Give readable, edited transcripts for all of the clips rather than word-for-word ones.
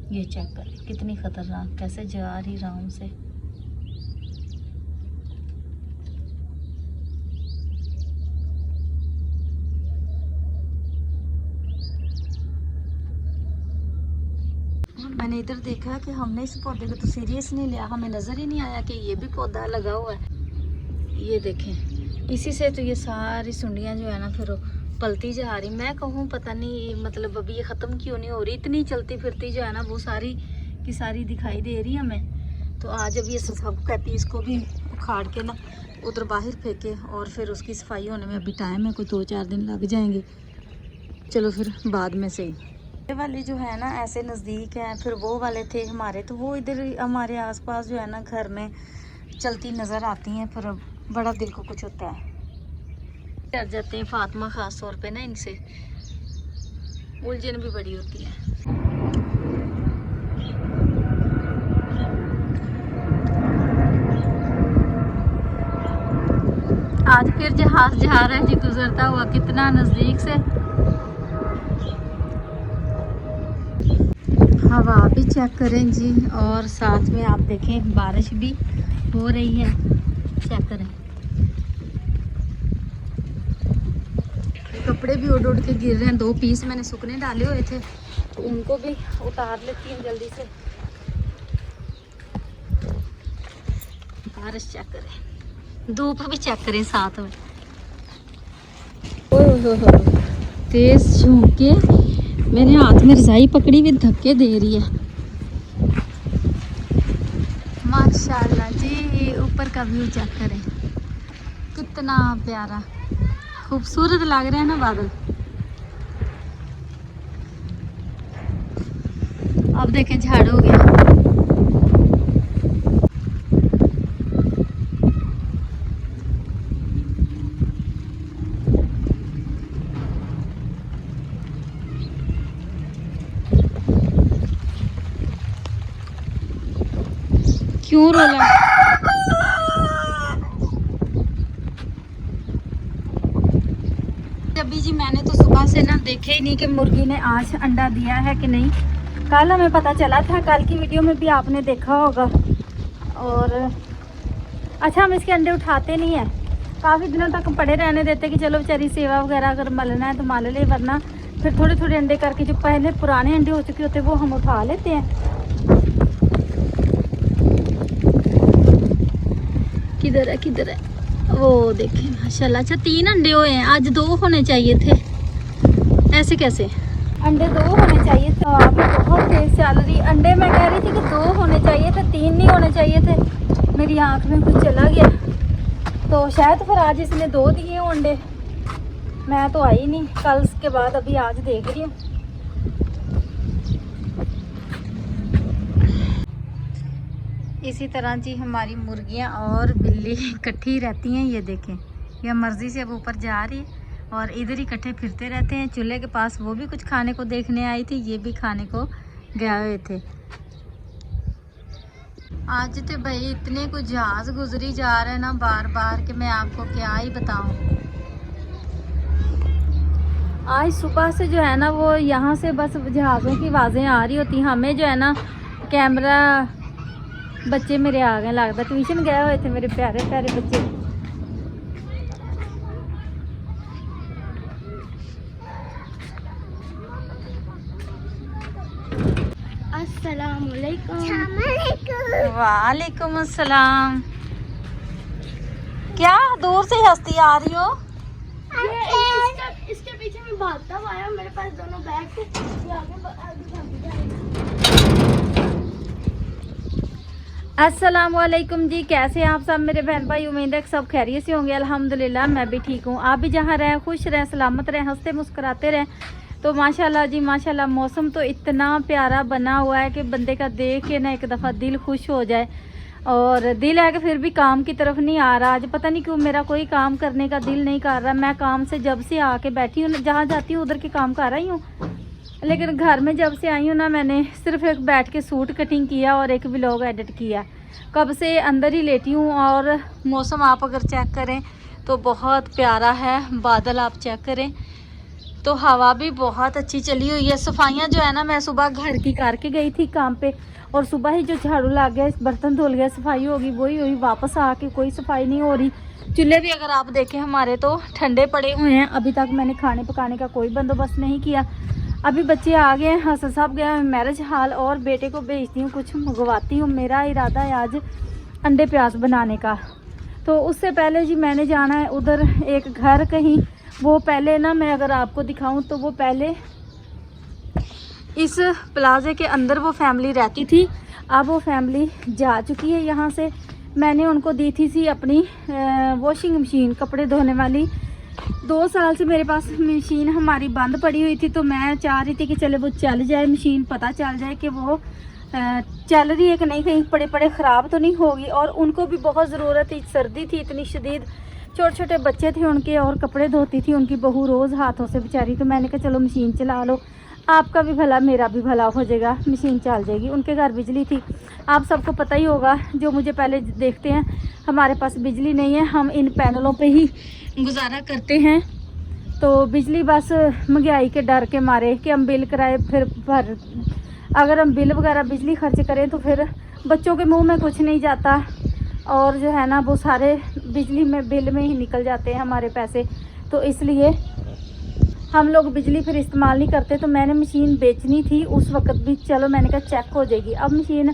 ये चेक करें कितनी खतरनाक, कैसे जा रही आराम से। मैंने इधर देखा कि हमने इस पौधे को तो सीरियस नहीं लिया, हमें नज़र ही नहीं आया कि ये भी पौधा लगा हुआ है। ये देखें, इसी से तो ये सारी सुंडियाँ जो है ना फिर पलती जा रही। मैं कहूँ पता नहीं मतलब अभी ये ख़त्म क्यों नहीं हो रही, इतनी चलती फिरती जो है ना वो सारी की सारी दिखाई दे रही है हमें। तो आज अब ये सब कहती है इसको भी उखाड़ के ना उधर बाहर फेंके और फिर उसकी सफाई होने में अभी टाइम है, कोई 2-4 दिन लग जाएंगे। चलो फिर बाद में से। ये वाले जो है ना ऐसे नज़दीक है, फिर वो वाले थे हमारे, तो वो इधर हमारे आसपास जो है ना घर में चलती नज़र आती हैं, फिर बड़ा दिल को कुछ होता है, डर जाते हैं फातिमा ख़ास तौर पे ना, इनसे उलझन भी बड़ी होती है। आज फिर जहाज जा रहा है जी, गुजरता हुआ, कितना नज़दीक से। हवा भी चेक करें जी, और साथ में आप देखें बारिश भी हो रही है, चेक करें। कपड़े भी उड़ उड़ के गिर रहे हैं, 2 पीस मैंने सूखने डाले हुए थे तो उनको भी उतार लेती हूँ जल्दी से। बारिश चेक करें, धूप भी चेक करें साथ में। ओह तेज झोंके, मेरे हाथ में रजाई पकड़ी हुई धक्के दे रही है। माशाल्लाह जी, ऊपर का व्यू चेक करें, कितना प्यारा खूबसूरत लग रहे हैं ना बादल। अब देखें झाड़ हो गया। क्यों रोला? अभी जी मैंने तो सुबह से ना देखे ही नहीं कि मुर्गी ने आज अंडा दिया है कि नहीं। कल हमें पता चला था, कल की वीडियो में भी आपने देखा होगा। और अच्छा, हम इसके अंडे उठाते नहीं हैं, काफ़ी दिनों तक पड़े रहने देते कि चलो बेचारी सेवा वगैरह अगर मलना है तो मल ले, वरना फिर थोड़े थोड़े अंडे करके जो पहले पुराने अंडे हो चुके होते वो हम उठा लेते हैं। किधर है किधर है, वो देखें माशाल्लाह। अच्छा 3 अंडे हुए हैं, आज 2 होने चाहिए थे। ऐसे कैसे अंडे 2 होने चाहिए थे? आप बहुत तेज चल रही, अंडे मैं कह रही थी कि 2 होने चाहिए थे, 3 नहीं होने चाहिए थे। मेरी आंख में कुछ चला गया, तो शायद फिर आज इसने 2 दिए हों अंडे। मैं तो आई नहीं कल के बाद, अभी आज देख रही हूँ। इसी तरह जी हमारी मुर्गियाँ और बिल्ली इकट्ठी रहती हैं। ये देखें, यह मर्जी से अब ऊपर जा रही है और इधर ही इकट्ठे फिरते रहते हैं। चूल्हे के पास वो भी कुछ खाने को देखने आई थी, ये भी खाने को गए हुए थे। आज तो भाई इतने कुछ जहाज गुजरी जा रहे हैं ना बार बार कि मैं आपको क्या ही बताऊं। आज सुबह से जो है ना वो यहाँ से बस जहाज़ों की आवाज़ें आ रही होती, हमें जो है ना कैमरा। बच्चे मेरे आ गए, लगता ट्यूशन गए हुए थे मेरे प्यारे प्यारे बच्चे। वालेकुम अस्सलाम। क्या दूर से हंसती आ रही हो? इसके पीछे मैं भागता हुआ आया, मेरे पास दोनों बैग थे, अस्सलाम वालेकुम जी, कैसे हैं आप सब मेरे बहन भाई? उम्मीद है कि सब खैरियत से होंगे। अल्हम्दुलिल्लाह मैं भी ठीक हूँ। आप भी जहाँ रहें खुश रहें, सलामत रहें, हंसते मुस्कुराते रहें। तो माशाल्लाह जी माशाल्लाह, मौसम तो इतना प्यारा बना हुआ है कि बंदे का देख के ना एक दफ़ा दिल खुश हो जाए। और दिल है कि फिर भी काम की तरफ नहीं आ रहा। आज पता नहीं क्यों मेरा कोई काम करने का दिल नहीं कर रहा। मैं काम से जब से आके बैठी हूँ, जहाँ जाती हूँ उधर के काम कर रही हूँ, लेकिन घर में जब से आई हूँ ना, मैंने सिर्फ एक बैठ के सूट कटिंग किया और एक व्लॉग एडिट किया। कब से अंदर ही लेटी हूँ। और मौसम आप अगर चेक करें तो बहुत प्यारा है, बादल आप चेक करें तो हवा भी बहुत अच्छी चली हुई है। सफाइयाँ जो है ना, मैं सुबह घर की करके गई थी काम पे, और सुबह ही जो झाड़ू लग गया, बर्तन धुल गया, सफाई होगी, वही हुई। वापस आके कोई सफाई नहीं हो रही। चूल्हे भी अगर आप देखें हमारे तो ठंडे पड़े हुए हैं। अभी तक मैंने खाने पकाने का कोई बंदोबस्त नहीं किया। अभी बच्चे आ गए हैं, हसन साहब गए हैं मैरिज हाल, और बेटे को भेजती हूँ, कुछ मंगवाती हूँ। मेरा इरादा है आज अंडे प्याज बनाने का। तो उससे पहले जी मैंने जाना है उधर एक घर कहीं। वो पहले ना, मैं अगर आपको दिखाऊं तो वो पहले इस प्लाजे के अंदर वो फैमिली रहती थी। अब वो फैमिली जा चुकी है यहाँ से। मैंने उनको दी थी अपनी वॉशिंग मशीन, कपड़े धोने वाली। 2 साल से मेरे पास मशीन हमारी बंद पड़ी हुई थी, तो मैं चाह रही थी कि चले वो चल जाए मशीन, पता चल जाए कि वो चल रही है कि नहीं, कहीं पड़े पड़े ख़राब तो नहीं होगी। और उनको भी बहुत ज़रूरत थी, सर्दी थी इतनी शदीद, छोटे छोटे बच्चे थे उनके, और कपड़े धोती थी उनकी बहू रोज़ हाथों से बेचारी। तो मैंने कहा चलो मशीन चला लो, आपका भी भला मेरा भी भला हो जाएगा, मशीन चल जाएगी। उनके घर बिजली थी, आप सबको पता ही होगा, जो मुझे पहले देखते हैं। हमारे पास बिजली नहीं है, हम इन पैनलों पे ही गुजारा करते हैं। तो बिजली बस महंगाई के डर के मारे कि हम बिल कराए फिर भर, अगर हम बिल वगैरह बिजली खर्च करें तो फिर बच्चों के मुंह में कुछ नहीं जाता, और जो है ना वो सारे बिजली में बिल में ही निकल जाते हैं हमारे पैसे। तो इसलिए हम लोग बिजली फिर इस्तेमाल नहीं करते। तो मैंने मशीन बेचनी थी उस वक्त भी, चलो मैंने कहा चेक हो जाएगी। अब मशीन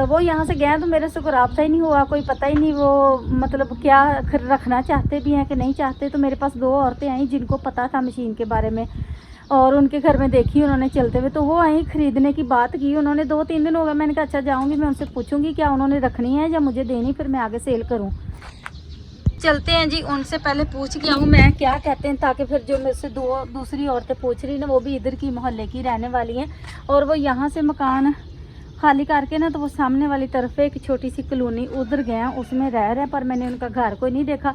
वो यहाँ से गए तो मेरे से कोई रब्ता ही नहीं हुआ, कोई पता ही नहीं वो मतलब क्या रखना चाहते भी हैं कि नहीं चाहते। तो मेरे पास 2 औरतें आई जिनको पता था मशीन के बारे में, और उनके घर में देखी उन्होंने चलते हुए, तो वो आई ख़रीदने की बात की। उन्होंने 2-3 दिन हो गए। मैंने कहा अच्छा जाऊँगी, मैं उनसे पूछूँगी क्या उन्होंने रखनी है या मुझे देनी, फिर मैं आगे सेल करूँ। चलते हैं जी, उनसे पहले पूछ के आऊँ मैं क्या कहते हैं, ताकि फिर जो मेरे से दूसरी औरतें पूछ रही ना, वो भी इधर की मोहल्ले की रहने वाली हैं। और वो यहाँ से मकान खाली करके ना, तो वो सामने वाली तरफ एक छोटी सी कॉलोनी उधर गए हैं, उसमें रह रहे हैं। पर मैंने उनका घर कोई नहीं देखा।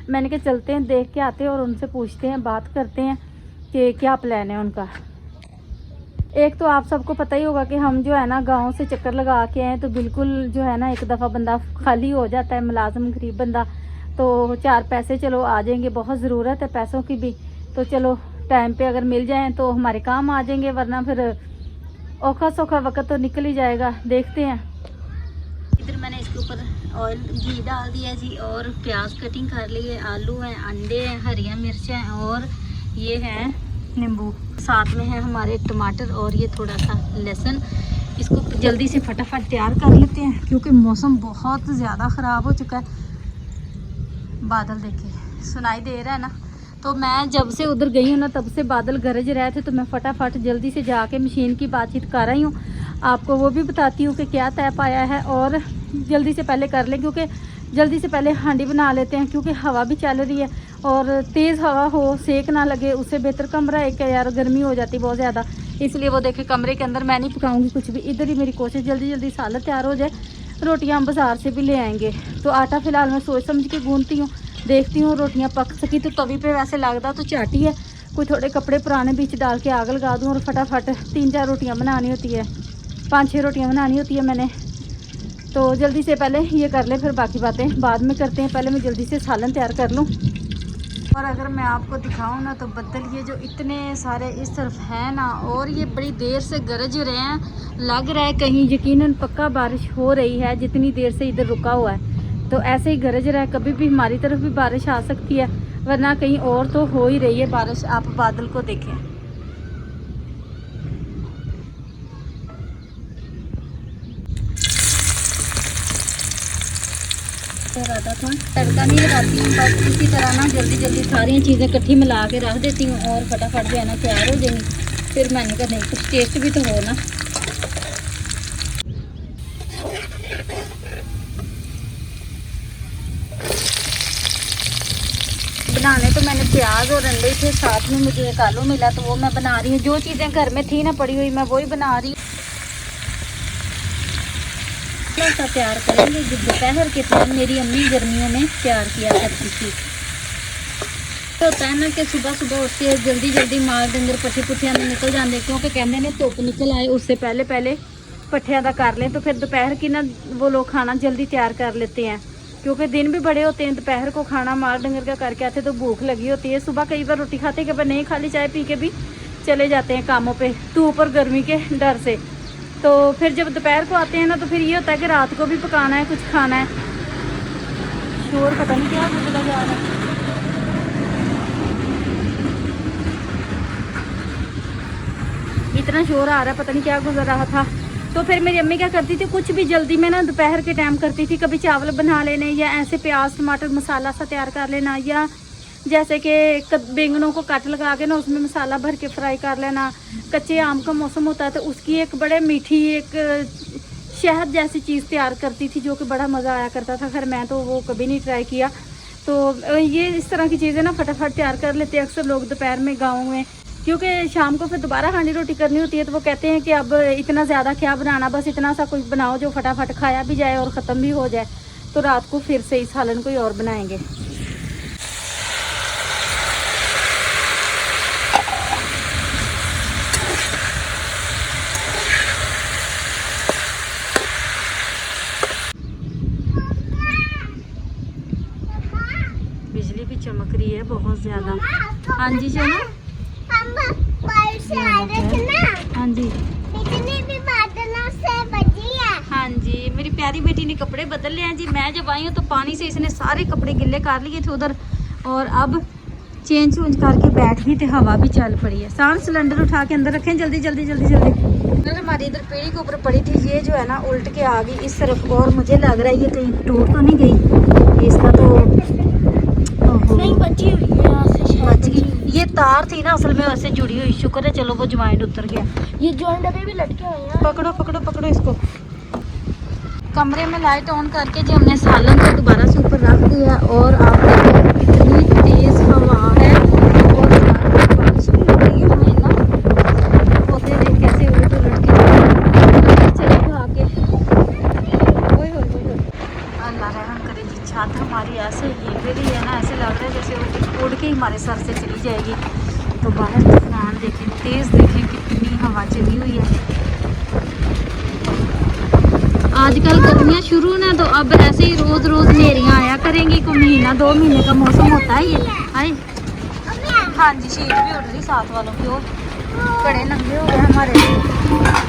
मैंने कहा चलते हैं, देख के आते हैं और उनसे पूछते हैं, बात करते हैं कि क्या प्लान है उनका। एक तो आप सबको पता ही होगा कि हम जो है ना गांव से चक्कर लगा के आए, तो बिल्कुल जो है ना एक दफ़ा बंदा खाली हो जाता है, मुलाजम गरीब बंदा। तो 4 पैसे चलो आ जाएंगे, बहुत ज़रूरत है पैसों की भी, तो चलो टाइम पे अगर मिल जाएं तो हमारे काम आ जाएंगे, वरना फिर औखा सौखा वक्त तो निकल ही जाएगा। देखते हैं। इधर मैंने इसके ऊपर ऑयल घी डाल दिया जी, और प्याज कटिंग कर ली है, आलू हैं, अंडे हैं, हरिया मिर्च हैं, और ये है नींबू, साथ में है हमारे टमाटर और ये थोड़ा सा लहसुन। इसको जल्दी से फटाफट तैयार कर लेते हैं क्योंकि मौसम बहुत ज़्यादा ख़राब हो चुका है। बादल देखिए सुनाई दे रहा है ना। तो मैं जब से उधर गई हूँ ना, तब से बादल गरज रहे थे, तो मैं फटाफट जल्दी से जाके मशीन की बातचीत कर रही हूँ। आपको वो भी बताती हूँ कि क्या तय पाया है, और जल्दी से पहले कर लें, क्योंकि जल्दी से पहले हांडी बना लेते हैं, क्योंकि हवा भी चल रही है और तेज़ हवा हो, सेक ना लगे, उससे बेहतर कमरा है कि यार गर्मी हो जाती बहुत ज़्यादा। इसलिए वो देखे कमरे के अंदर मैं नहीं पकाऊंगी कुछ भी, इधर ही मेरी कोशिश जल्दी जल्दी सालन तैयार हो जाए। रोटियां हम बाज़ार से भी ले आएंगे। तो आटा फ़िलहाल मैं सोच समझ के गूंथती हूँ, देखती हूँ रोटियाँ पक सकी तो तवी पे वैसे लगता तो चाटी है, कोई थोड़े कपड़े पुराने बीच डाल के आग लगा दूँ और फटाफट 3-4 रोटियाँ बनानी होती है, 5-6 रोटियाँ बनानी होती है मैंने। तो जल्दी से पहले ये कर ले, फिर बाकी बातें बाद में करते हैं। पहले मैं जल्दी से सालन तैयार कर लूँ। और अगर मैं आपको दिखाऊं ना, तो बदल ये जो इतने सारे इस तरफ है ना, और ये बड़ी देर से गरज रहे हैं, लग रहा है कहीं यकीनन पक्का बारिश हो रही है, जितनी देर से इधर रुका हुआ है। तो ऐसे ही गरज रहा है, कभी भी हमारी तरफ भी बारिश आ सकती है, वरना कहीं और तो हो ही रही है बारिश। आप बादल को देखें, था तड़का नहीं लगाती हूँ, बस इसी तरह ना जल्दी जल्दी सारी चीज़ें इकट्ठी मिला के रख देती हूँ और फटाफट जो है ना तैयार हो जाएंगी। फिर मैंने कहा नहीं, कुछ टेस्ट भी तो हो ना। बनाने तो मैंने प्याज और अंडे थे, साथ में मुझे एक आलू मिला, तो वो मैं बना रही हूँ। जो चीज़ें घर में थी ना पड़ी हुई, मैं वही बना रही हूँ। सा तैयार करेंगे जो दोपहर के टाइम मेरी अम्मी गर्मियों में तैयार किया करती थी। तो होता है ना कि सुबह सुबह उठ के जल्दी जल्दी माल डंगर पट्ठे पुट्ठियां में निकल जाते, क्योंकि कहते हैं धुप निकल आए उससे पहले पहले पट्ठियां का कर लें, तो फिर दोपहर की ना वो लोग खाना जल्दी तैयार कर लेते हैं। क्योंकि दिन भी बड़े होते हैं, दोपहर को खाना मार डंगर का करके आते तो भूख लगी होती है। सुबह कई बार रोटी खाते, कई बार नहीं, खाली चाय पी के भी चले जाते हैं कामों पे, धूप और गर्मी के डर से। तो फिर जब दोपहर को आते हैं ना, तो फिर ये होता है कि रात को भी पकाना है, कुछ खाना है। शोर पता नहीं क्या गुजरा जा रहा है। इतना शोर आ रहा है, पता नहीं क्या गुजर रहा था। तो फिर मेरी अम्मी क्या करती थी, कुछ भी जल्दी में ना दोपहर के टाइम करती थी, कभी चावल बना लेने, या ऐसे प्याज टमाटर मसाला सा तैयार कर लेना, या जैसे कि बैंगनों को कट लगा के ना उसमें मसाला भर के फ्राई कर लेना। कच्चे आम का मौसम होता है तो उसकी एक बड़े मीठी एक शहद जैसी चीज़ तैयार करती थी, जो कि बड़ा मज़ा आया करता था। खैर मैं तो वो कभी नहीं ट्राई किया। तो ये इस तरह की चीज़ें ना फटाफट तैयार कर लेते हैं अक्सर लोग दोपहर में गाँव में, क्योंकि शाम को फिर दोबारा हांडी रोटी करनी होती है। तो वो कहते हैं कि अब इतना ज़्यादा क्या बनाना, बस इतना सा कुछ बनाओ जो फटाफट खाया भी जाए और ख़त्म भी हो जाए। तो रात को फिर से इस सालन कोई और बनाएंगे। बिजली भी चमक रही है बहुत ज़्यादा। हाँ जी सोना, हम बाहर से आ रहे थे ना। हाँ जी, इतनी भी बादलों से बची है। हाँ जी, मेरी प्यारी बेटी ने कपड़े बदल लिए हैं जी। मैं जब आई हूँ तो पानी से इसने सारे कपड़े गिल्ले कर लिए थे उधर, और अब चेंज चूंज करके बैठ गई, तो हवा भी चल पड़ी है। सांस सिलेंडर उठा के अंदर रखें, जल्दी जल्दी जल्दी जल्दी। हमारी इधर पेड़ी के ऊपर पड़ी थी, ये जो है ना उल्ट के आ गई इस तरफ, और मुझे लग रहा है ये कहीं टूट तो नहीं गई। इसका तो नहीं बची हुई है, यहाँ से शायद बच गई। ये तार थी ना असल में वैसे जुड़ी हुई, शुक्र है चलो वो ज्वाइंट उतर गया। ये जॉइंट अभी भी लटके हुए हैं। पकड़ो पकड़ो पकड़ो इसको। कमरे में लाइट ऑन करके जी हमने सालन को दोबारा से ऊपर रख दिया, और आप देखो इतनी तेज हवा है और बारिश भी हो रही है। हमें ना पौधे देख कैसे उलट उलट के चले भाग के। ओए होए होए, अल्लाह रहम करे जी। छत हमारी ऐसे हिल भी रही है ना, ऐसे लग रहा है जैसे वो उड़ के ही हमारे सर से चली जाएगी। तो बाहर तूफान देखें, तेज़ देखें, कितनी हवा चली हुई है। आजकल गर्मियाँ शुरू ना, तो अब ऐसे ही रोज रोज नेरियाँ आया करेंगी। कोई महीना 2 महीने का मौसम होता है ये। हाय हाँ जी, शीट भी उड़ रही साथ वालों की, वो कड़े नंगे हो गए हमारे।